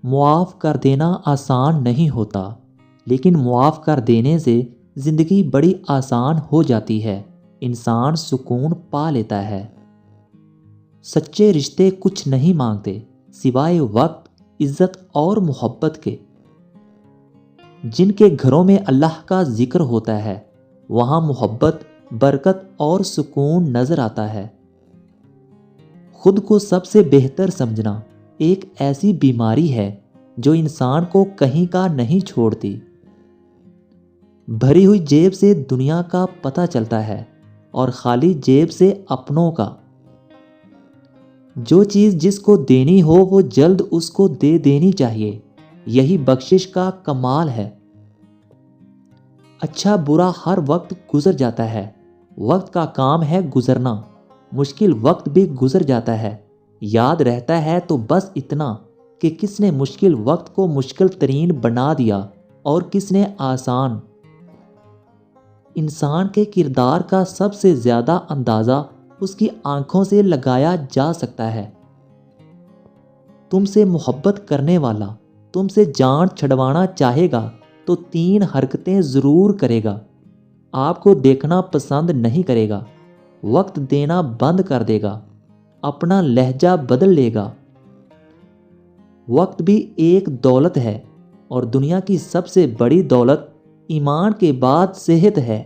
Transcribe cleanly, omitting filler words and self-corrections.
معاف کر دینا آسان نہیں ہوتا، لیکن معاف کر دینے سے زندگی بڑی آسان ہو جاتی ہے، انسان سکون پا لیتا ہے۔ سچے رشتے کچھ نہیں مانگتے سوائے وقت، عزت اور محبت کے۔ جن کے گھروں میں اللہ کا ذکر ہوتا ہے وہاں محبت، برکت اور سکون نظر آتا ہے۔ خود کو سب سے بہتر سمجھنا ایک ایسی بیماری ہے جو انسان کو کہیں کا نہیں چھوڑتی۔ بھری ہوئی جیب سے دنیا کا پتہ چلتا ہے اور خالی جیب سے اپنوں کا۔ جو چیز جس کو دینی ہو وہ جلد اس کو دے دینی چاہیے، یہی بخشش کا کمال ہے۔ اچھا برا ہر وقت گزر جاتا ہے، وقت کا کام ہے گزرنا۔ مشکل وقت بھی گزر جاتا ہے، یاد رہتا ہے تو بس اتنا کہ کس نے مشکل وقت کو مشکل ترین بنا دیا اور کس نے آسان۔ انسان کے کردار کا سب سے زیادہ اندازہ اس کی آنکھوں سے لگایا جا سکتا ہے۔ تم سے محبت کرنے والا تم سے جان چھڑوانا چاہے گا تو 3 حرکتیں ضرور کرے گا۔ آپ کو دیکھنا پسند نہیں کرے گا، وقت دینا بند کر دے گا، اپنا لہجہ بدل لے گا۔ وقت بھی ایک دولت ہے اور دنیا کی سب سے بڑی دولت ایمان کے بعد صحت ہے۔